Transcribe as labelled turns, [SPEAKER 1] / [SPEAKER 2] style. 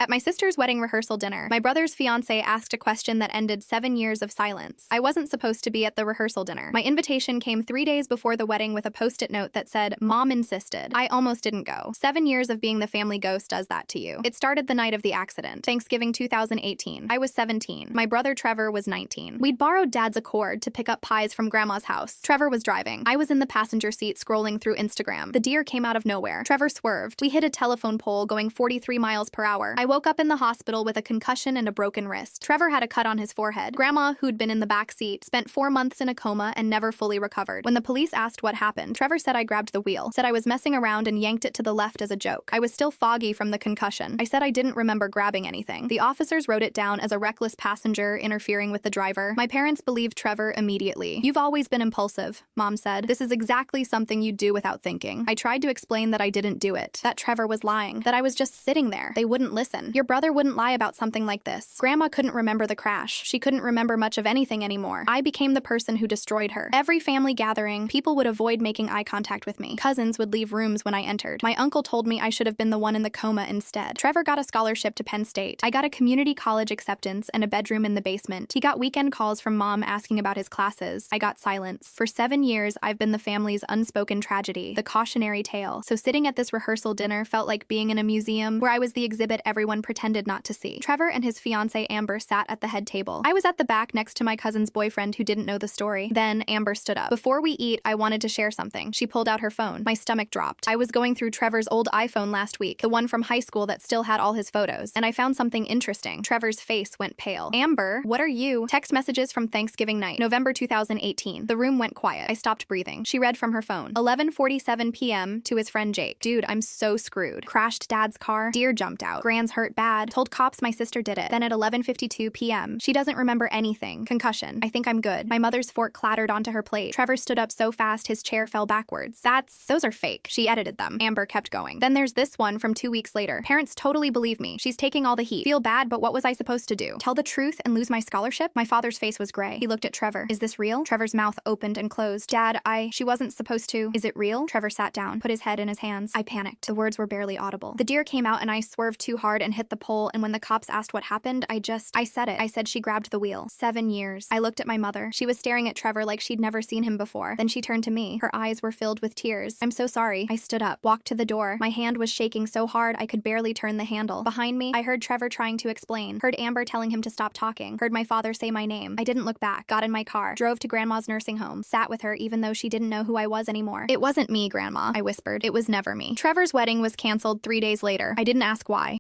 [SPEAKER 1] At my sister's wedding rehearsal dinner, my brother's fiancée asked a question that ended 7 years of silence. I wasn't supposed to be at the rehearsal dinner. My invitation came 3 days before the wedding with a post-it note that said, "Mom insisted." I almost didn't go. 7 years of being the family ghost does that to you. It started the night of the accident, Thanksgiving 2018. I was 17. My brother Trevor was 19. We'd borrowed Dad's Accord to pick up pies from Grandma's house. Trevor was driving. I was in the passenger seat scrolling through Instagram. The deer came out of nowhere. Trevor swerved. We hit a telephone pole going 43 miles per hour. I woke up in the hospital with a concussion and a broken wrist. Trevor had a cut on his forehead. Grandma, who'd been in the back seat, spent 4 months in a coma and never fully recovered. When the police asked what happened, Trevor said I grabbed the wheel, said I was messing around and yanked it to the left as a joke. I was still foggy from the concussion. I said I didn't remember grabbing anything. The officers wrote it down as a reckless passenger interfering with the driver. My parents believed Trevor immediately. "You've always been impulsive," Mom said. "This is exactly something you do without thinking." I tried to explain that I didn't do it, that Trevor was lying, that I was just sitting there. They wouldn't listen. Your brother wouldn't lie about something like this. Grandma couldn't remember the crash. She couldn't remember much of anything anymore. I became the person who destroyed her. Every family gathering, people would avoid making eye contact with me. Cousins would leave rooms when I entered. My uncle told me I should have been the one in the coma instead. Trevor got a scholarship to Penn State. I got a community college acceptance and a bedroom in the basement. He got weekend calls from Mom asking about his classes. I got silence. For 7 years, I've been the family's unspoken tragedy, the cautionary tale. So sitting at this rehearsal dinner felt like being in a museum where I was the exhibit everyone pretended not to see. Trevor and his fiancée Amber sat at the head table. I was at the back next to my cousin's boyfriend who didn't know the story. Then Amber stood up. "Before we eat, I wanted to share something." She pulled out her phone. My stomach dropped. I was going through Trevor's old iPhone last week, the one from high school that still had all his photos, and I found something interesting. Trevor's face went pale. "Amber, what are you?" Text messages from Thanksgiving night, November 2018. The room went quiet. I stopped breathing. She read from her phone. 11:47 p.m. to his friend Jake. "Dude, I'm so screwed. Crashed Dad's car. Deer jumped out. Gran's hurt bad. Told cops my sister did it." Then at 11:52 p.m. She doesn't remember anything. Concussion. "I think I'm good." My mother's fork clattered onto her plate. Trevor stood up so fast his chair fell backwards. Those are fake. She edited them. Amber kept going. Then there's this one from 2 weeks later. "Parents totally believe me. She's taking all the heat. Feel bad, but what was I supposed to do? Tell the truth and lose my scholarship?" My father's face was gray. He looked at Trevor. "Is this real?" Trevor's mouth opened and closed. "Dad, she wasn't supposed to." "Is it real?" Trevor sat down, put his head in his hands. I panicked. The words were barely audible. "The deer came out and I swerved too hard and hit the pole, and when the cops asked what happened, I said it. I said she grabbed the wheel." 7 years. I looked at my mother. She was staring at Trevor like she'd never seen him before. Then she turned to me. Her eyes were filled with tears. "I'm so sorry." I stood up, walked to the door. My hand was shaking so hard I could barely turn the handle. Behind me, I heard Trevor trying to explain, heard Amber telling him to stop talking, heard my father say my name. I didn't look back, got in my car, drove to Grandma's nursing home, sat with her even though she didn't know who I was anymore. "It wasn't me, Grandma," I whispered. "It was never me." Trevor's wedding was canceled 3 days later. I didn't ask why.